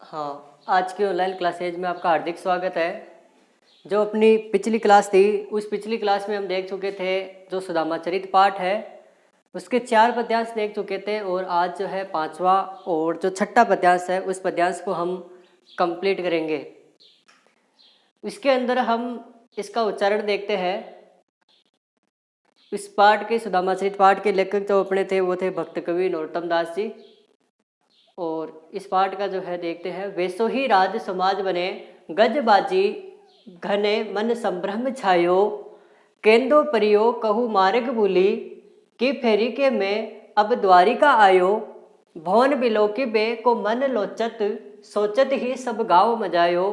हाँ, आज की ऑनलाइन क्लासेज में आपका हार्दिक स्वागत है। जो अपनी पिछली क्लास थी उस पिछली क्लास में हम देख चुके थे जो सुदामा चरित पाठ है उसके 4 पद्यांश देख चुके थे और आज जो है 5वां और जो 6ठा पद्यांश है उस पद्यांश को हम कंप्लीट करेंगे। इसके अंदर हम इसका उच्चारण देखते हैं। इस पाठ के सुदामा चरित पाठ के लेखक जो अपने थे वो थे भक्त कवि नरोत्तम दास जी। और इस पाठ का जो है देखते हैं। वैसो ही राज समाज बने गजबाजी घने मन संभ्रम छायो केंदो परियो कहू मार्ग बुली कि फेरी के में अब द्वारिका आयो भवन बिलोकी बे को मन लोचत सोचत ही सब गाँव मजायो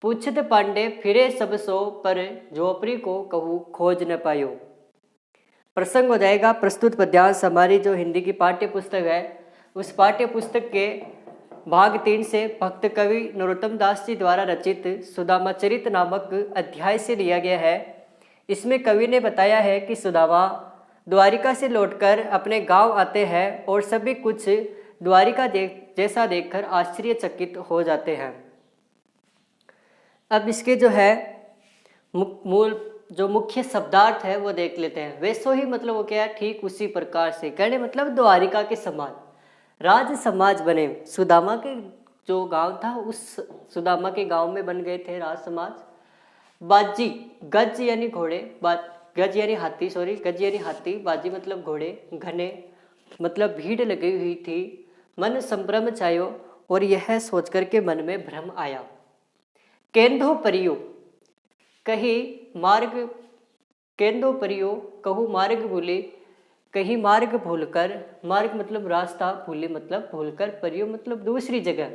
पूछत पांडे फिरे सब सो पर झोपड़ी को कहू खोज न पायो। प्रसंग हो जाएगा प्रस्तुत पद्यांश हमारी जो हिंदी की पाठ्य पुस्तक है उस पाठ्य पुस्तक के भाग 3 से भक्त कवि नरोत्तम दास जी द्वारा रचित सुदामा चरित नामक अध्याय से लिया गया है। इसमें कवि ने बताया है कि सुदामा द्वारिका से लौटकर अपने गांव आते हैं और सभी कुछ द्वारिका जैसा देखकर आश्चर्यचकित हो जाते हैं। अब इसके जो है मूल जो मुख्य शब्दार्थ है वो देख लेते हैं। वैसो ही मतलब वो क्या है, ठीक उसी प्रकार से, कहने मतलब द्वारिका के समान राज समाज बने। सुदामा के जो गांव था उस सुदामा के गांव में बन गए थे राज समाज। बाजी गज यानी घोड़े, गज यानी हाथी, गज यानी हाथी, बाजी मतलब घोड़े, घने मतलब भीड़ लगी हुई थी, मन संभ्रम छायो और यह सोचकर के मन में भ्रम आया। केंदो परियो कहीं मार्ग, केंदो परियो कहू मार्ग भूले, कहीं मार्ग भूलकर, मार्ग मतलब रास्ता, भूले मतलब भूलकर, परियो मतलब दूसरी जगह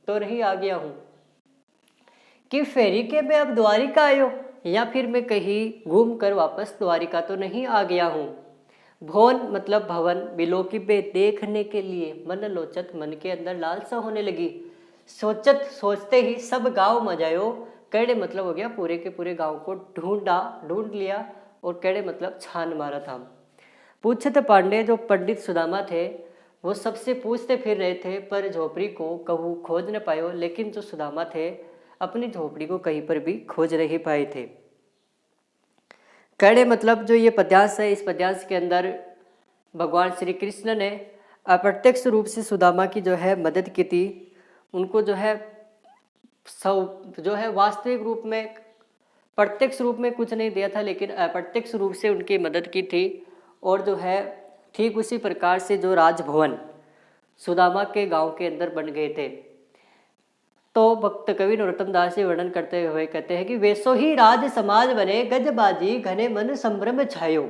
तो नहीं आ गया हूँ। कि फेरी के मैं अब द्वारिका आयो, या फिर मैं कहीं घूम कर वापस द्वारिका तो नहीं आ गया हूँ। भवन मतलब भवन, बिलोकी पे देखने के लिए, मन लोचत मन के अंदर लालसा होने लगी, सोचत सोचते ही सब गाँव मजायो, कैड़े मतलब हो गया पूरे के पूरे गाँव को ढूंढ लिया, और कैड़े मतलब छान मारा था। पूछत पांडे जो पंडित सुदामा थे वो सबसे पूछते फिर रहे थे पर झोपड़ी को कहूँ खोज न पायो, लेकिन जो सुदामा थे अपनी झोपड़ी को कहीं पर भी खोज नहीं पाए थे। कड़े मतलब जो ये पद्यांश है, इस पद्यांश के अंदर भगवान श्री कृष्ण ने अप्रत्यक्ष रूप से सुदामा की जो है मदद की थी। उनको जो है वास्तविक रूप में, प्रत्यक्ष रूप में कुछ नहीं दिया था, लेकिन अप्रत्यक्ष रूप से उनकी मदद की थी। और जो है ठीक उसी प्रकार से जो राजभवन सुदामा के गांव के अंदर बन गए थे। तो भक्त कवि नरोत्तम दास जी वर्णन करते हुए कहते हैं कि वैसो ही राज समाज बने गजबाजी घने मन संभ्रम छायो,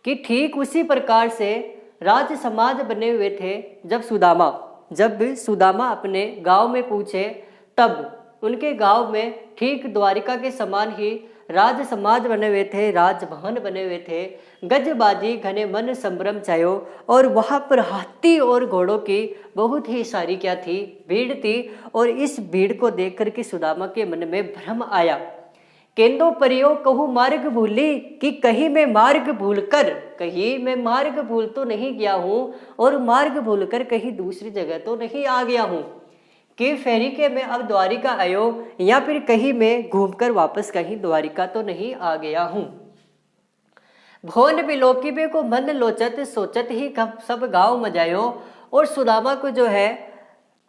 कि ठीक उसी प्रकार से राज समाज बने हुए थे जब सुदामा अपने गांव में पूछे तब उनके गांव में ठीक द्वारिका के समान ही राज समाज बने हुए थे, राजभवन बने हुए थे, गजबाजी घने मन संभ्रम छायो, और वहाँ पर हाथी और घोड़ों की बहुत ही सारी क्या थी, भीड़ थी। और इस भीड़ को देख कर के सुदामा के मन में भ्रम आया। केंदो परियो कहूँ मार्ग भूली, कि कहीं मैं मार्ग भूल तो नहीं गया हूँ, और मार्ग भूलकर कहीं दूसरी जगह तो नहीं आ गया हूँ। कि फेरी के मैं अब द्वारिका आयो, या फिर कहीं मैं घूमकर वापस कहीं द्वारिका तो नहीं आ गया हूँ। भवन बिलोकी बे को मन लोचत सोचत ही सब गाँव मजायो, और सुदामा को जो है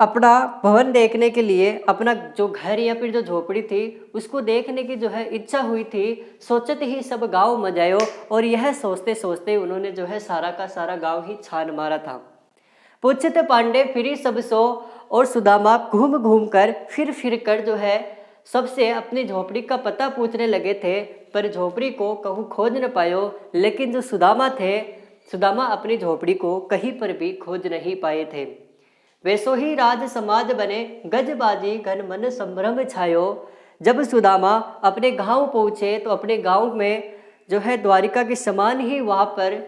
अपना भवन देखने के लिए, अपना जो घर या फिर जो झोपड़ी थी उसको देखने की जो है इच्छा हुई थी, सोचत ही सब गाँव मजायो, और यह सोचते सोचते उन्होंने जो है सारा का सारा गाँव ही छान मारा था। पूछत पांडे फिरी सब सो, और सुदामा घूम कर फिर कर जो है सबसे अपनी झोपड़ी का पता पूछने लगे थे, पर झोपड़ी को कहूँ खोज न पायो। लेकिन जो सुदामा अपनी झोपड़ी को कहीं पर भी खोज नहीं पाए थे। वैसो ही राज समाज बने गजबाजी घन मन संभ्रम छायो, जब सुदामा अपने गांव पहुँचे तो अपने गांव में जो है द्वारिका के समान ही वहाँ पर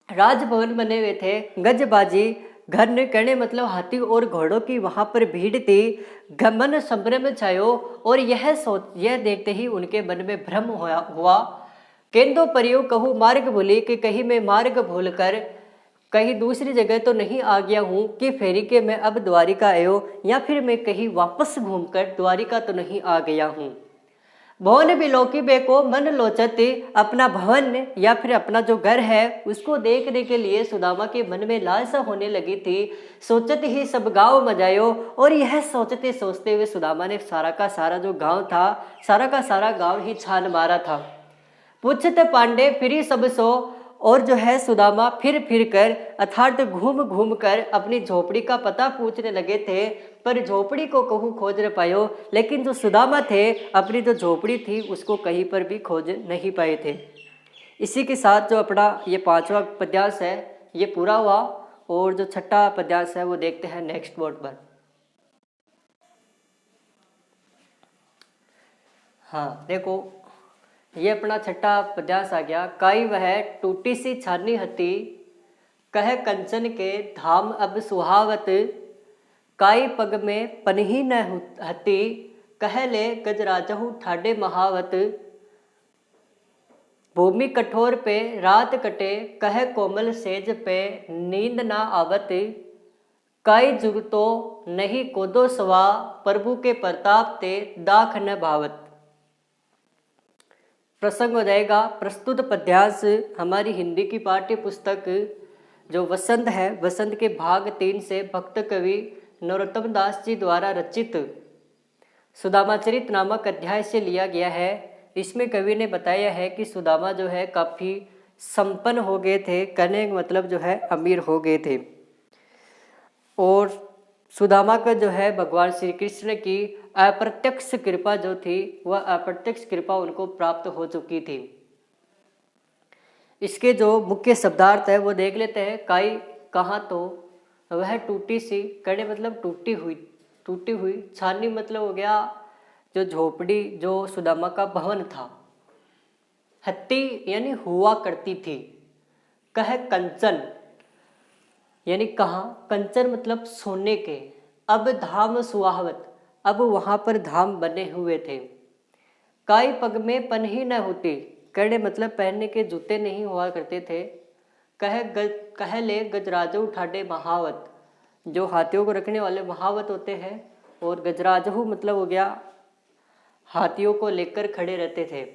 राजभवन बने हुए थे, गजबाजी घन कहने मतलब हाथी और घोड़ों की वहाँ पर भीड़ थी, मन संभ्रम छायो, और यह देखते ही उनके मन में भ्रम हुआ। केंदो परियो कहूँ मार्ग भूली, कि कहीं मैं मार्ग भूलकर कहीं दूसरी जगह तो नहीं आ गया हूँ कि फेरी के मैं अब द्वारिका आयो, या फिर मैं कहीं वापस घूमकर द्वारिका तो नहीं आ गया हूँ। भवन बिलोकी बेको मन लोचते, अपना भवन या फिर अपना जो घर है उसको देखने के लिए सुदामा के मन में लालसा होने लगी थी। सोचत ही सब गांव मजायो, और यह सोचते सोचते हुए सुदामा ने सारा का सारा जो गांव था, सारा का सारा गांव ही छान मारा था। पूछत पांडे फिरी सब सो, और जो है सुदामा फिर कर अर्थात घूम घूम कर अपनी झोपड़ी का पता पूछने लगे थे, पर झोपड़ी को कहूँ खोज न पायो। लेकिन जो सुदामा थे अपनी जो झोपड़ी थी उसको कहीं पर भी खोज नहीं पाए थे। इसी के साथ जो अपना ये 5वां पद्यांश है ये पूरा हुआ, और जो 6ठा पद्यांश है वो देखते हैं नेक्स्ट बोर्ड पर। हाँ देखो, ये अपना 6ठा पद्यांश आ गया। काई वह टूटी सी छानी हती, कह कंचन के धाम अब सुहावत। काई पग में पनही न हती, कह ले गजराजहु ठाडे महावत। भूमि कठोर पे रात कटे, कह कोमल सेज पे नींद ना आवत। काई जुगतो नहीं कोदो सवा, प्रभु के प्रताप ते दाख न भावत। प्रसंग हो जाएगा प्रस्तुत पद्यांश हमारी हिंदी की पाठ्य पुस्तक जो वसंत है, वसंत के भाग 3 से भक्त कवि नरोत्तम दास जी द्वारा रचित सुदामाचरित नामक अध्याय से लिया गया है। इसमें कवि ने बताया है कि सुदामा जो है काफ़ी संपन्न हो गए थे, कहने का मतलब जो है अमीर हो गए थे, और सुदामा का जो है भगवान श्री कृष्ण की अप्रत्यक्ष कृपा जो थी वह अप्रत्यक्ष कृपा उनको प्राप्त हो चुकी थी। इसके जो मुख्य शब्दार्थ है वो देख लेते हैं। काई कहाँ तो वह टूटी सी, कड़े मतलब टूटी हुई, छानी मतलब हो गया जो झोपड़ी जो सुदामा का भवन था। हत्ती यानी हुआ करती थी। कह कंचन यानी कहाँ, कंचन मतलब सोने के। अब धाम सुहावत, अब वहाँ पर धाम बने हुए थे। काई पग में पनही न होती, कड़े मतलब पहनने के जूते नहीं हुआ करते थे। कह ले गजराजहु ठाडे महावत, जो हाथियों को रखने वाले महावत होते हैं, और गजराजहु मतलब हो गया हाथियों को लेकर खड़े रहते थे।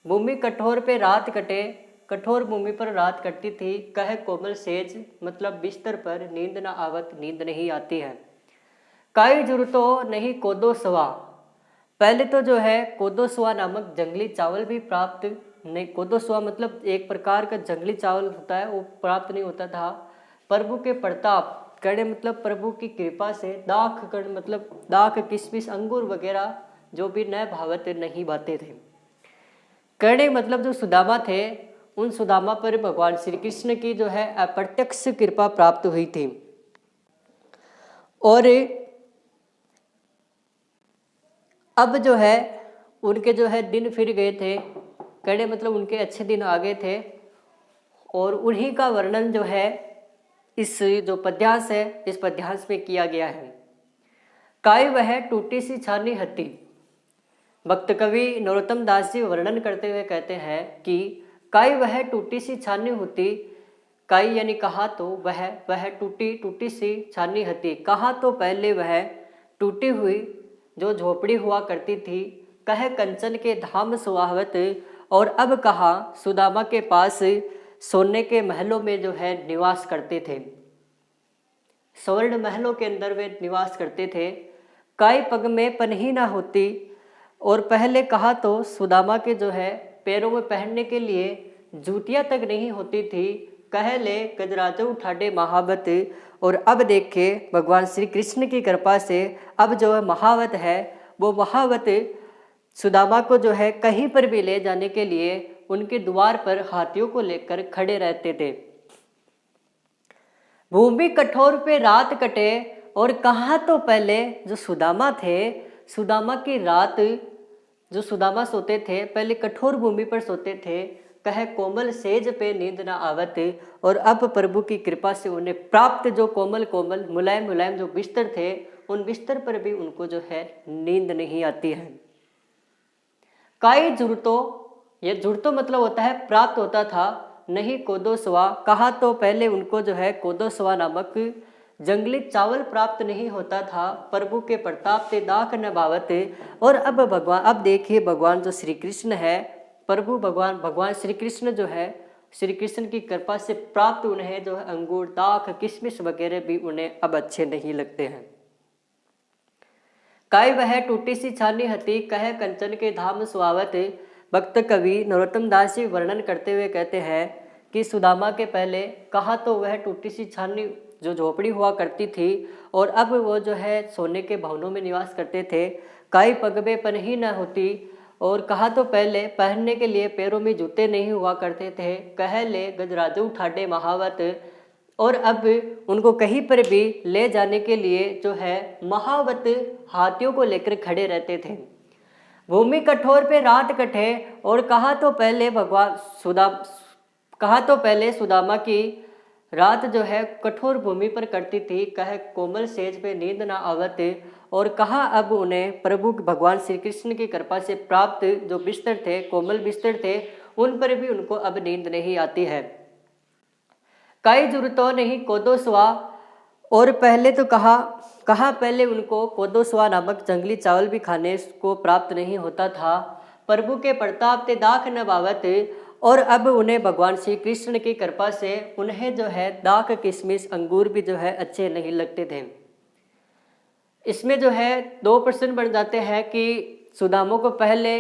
भूमि कठोर पे रात कटे, कठोर भूमि पर रात कटती थी। कह कोमल सेज मतलब बिस्तर पर नींद न आवत, नींद नहीं आती है। काई जुरतो नहीं कोदो सवा, पहले तो जो है कोदो सवा नामक जंगली चावल भी प्राप्त नहीं, कोदो सवा मतलब एक प्रकार का जंगली चावल होता है वो प्राप्त नहीं होता था। प्रभु के प्रताप कड़े मतलब प्रभु की कृपा से, दाख कड़ मतलब दाख किशमिश अंगूर वगैरह जो भी न भावत नहीं भाते थे। कड़े मतलब जो सुदामा थे उन सुदामा पर भगवान श्री कृष्ण की जो है अप्रत्यक्ष कृपा प्राप्त हुई थी। और अब जो है उनके जो है दिन फिर गए थे, कड़े मतलब उनके अच्छे दिन आ गए थे, और उन्हीं का वर्णन जो है इस जो पद्यांश है इस पद्यांश में किया गया है। काई वह टूटी सी छानी हती, भक्त कवि नरोत्तम दास जी वर्णन करते हुए कहते हैं कि काई वह टूटी सी छानी होती, काई यानी कहा तो वह टूटी सी छानी हती, कहा तो पहले वह टूटी हुई जो झोपड़ी हुआ करती थी। कह कंचन के धाम सुहावत, और अब कहा सुदामा के पास सोने के महलों में जो है निवास करते थे, स्वर्ण महलों के अंदर वे निवास करते थे। काई पग में पनही ना होती, और पहले कहा तो सुदामा के जो है पैरों में पहनने के लिए जूतियां तक नहीं होती थी। कह ले गजराजहु ठाडे महावत, और अब देखे भगवान श्री कृष्ण की कृपा से अब जो है महावत है वो महावत सुदामा को जो है कहीं पर भी ले जाने के लिए उनके द्वार पर हाथियों को लेकर खड़े रहते थे। भूमि कठोर पे रात कटे, और कहा तो पहले जो सुदामा थे, सुदामा की रात जो सुदामा सोते थे पहले कठोर भूमि पर सोते थे। कह कोमल सेज पे नींद ना आवत, और अब प्रभु की कृपा से उन्हें प्राप्त जो कोमल कोमल मुलायम मुलायम जो बिस्तर थे उन बिस्तर पर भी उनको जो है नींद नहीं आती है। काई जुड़तो, ये जुड़तो मतलब होता है प्राप्त होता था, नहीं कोदो स्वा, कहा तो पहले उनको जो है कोदो स्वा नामक जंगली चावल प्राप्त नहीं होता था, प्रभु के प्रताप से दाख न भावत। और अब देखिए भगवान जो श्री कृष्ण है, प्रभु भगवान श्री कृष्ण जो है, श्री कृष्ण की कृपा से प्राप्त उन्हें जो है अंगूर, दाख, किशमिश वगैरह भी उन्हें अब अच्छे नहीं लगते हैं। काय वह टूटी सी छानी हती, कह कंचन के धाम सुहावत। भक्त कवि नरोत्तम दास जी वर्णन करते हुए कहते हैं कि सुदामा के पहले कहा तो वह टूटी सी छानी जो झोपड़ी हुआ करती थी, और अब वो जो है सोने के भवनों में निवास करते थे। काई पगबे पन ही न होती, और कहा तो पहले पहनने के लिए पैरों में जूते नहीं हुआ करते थे। कह ले गजराजू ठाडे महावत, और अब उनको कहीं पर भी ले जाने के लिए जो है महावत हाथियों को लेकर खड़े रहते थे। भूमि कठोर पे रात कटे, और कहा तो पहले सुदामा की रात जो है कठोर भूमि पर कटती थी। कह कोमल सेज पे नींद ना आवत, और कहा अब उन्हें प्रभु भगवान श्री कृष्ण की कृपा से प्राप्त जो बिस्तर थे, कोमल बिस्तर थे, उन पर भी उनको अब नींद नहीं आती है। कई जरूरतों नहीं कोदो स्वा, और पहले तो कहा पहले उनको कोदो स्वा नामक जंगली चावल भी खाने को प्राप्त नहीं होता था, प्रभु के प्रताप ते दाख न भावत। और अब उन्हें भगवान श्री कृष्ण की कृपा से उन्हें जो है दाख, किशमिश, अंगूर भी जो है अच्छे नहीं लगते थे। इसमें जो है 2 प्रश्न बन जाते हैं कि सुदामा को पहले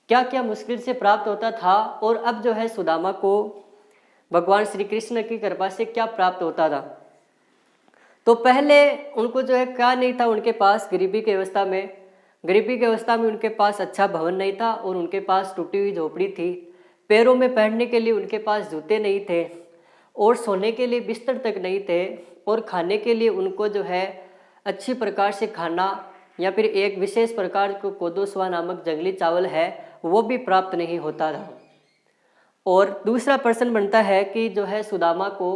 क्या क्या मुश्किल से प्राप्त होता था, और अब जो है सुदामा को भगवान श्री कृष्ण की कृपा से क्या प्राप्त होता था। तो पहले उनको जो है क्या नहीं था उनके पास, गरीबी की अवस्था में उनके पास अच्छा भवन नहीं था, और उनके पास टूटी हुई झोपड़ी थी। पैरों में पहनने के लिए उनके पास जूते नहीं थे, और सोने के लिए बिस्तर तक नहीं थे, और खाने के लिए उनको जो है अच्छी प्रकार से खाना या फिर एक विशेष प्रकार को कोदो स्वा नामक जंगली चावल है वो भी प्राप्त नहीं होता था। और दूसरा प्रश्न बनता है कि जो है सुदामा को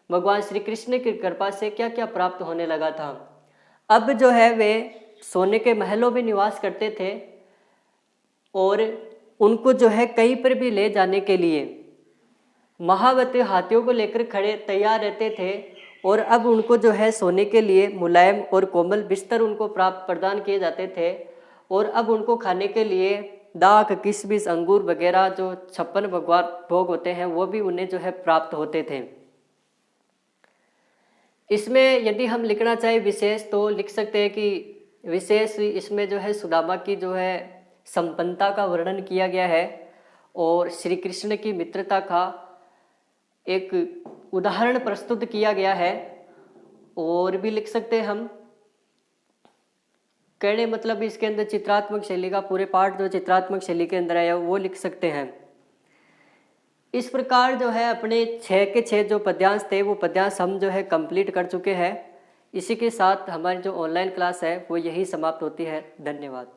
भगवान श्री कृष्ण की कृपा से क्या क्या प्राप्त होने लगा था। अब जो है वे सोने के महलों में निवास करते थे, और उनको जो है कहीं पर भी ले जाने के लिए महावती हाथियों को लेकर खड़े तैयार रहते थे, और अब उनको जो है सोने के लिए मुलायम और कोमल बिस्तर उनको प्रदान किए जाते थे, और अब उनको खाने के लिए दाख, किशमिश, अंगूर वगैरह जो 56 भोग होते हैं वो भी उन्हें जो है प्राप्त होते थे। इसमें यदि हम लिखना चाहें विशेष तो लिख सकते हैं कि विशेष इसमें जो है सुदामा की जो है संपन्नता का वर्णन किया गया है, और श्री कृष्ण की मित्रता का एक उदाहरण प्रस्तुत किया गया है। और भी लिख सकते हैं हम, कहने मतलब इसके अंदर चित्रात्मक शैली का पूरे पाठ जो चित्रात्मक शैली के अंदर आया वो लिख सकते हैं। इस प्रकार जो है अपने 6 के 6 जो पद्यांश थे वो पद्यांश हम जो है कंप्लीट कर चुके हैं। इसी के साथ हमारी जो ऑनलाइन क्लास है वो यही समाप्त होती है। धन्यवाद।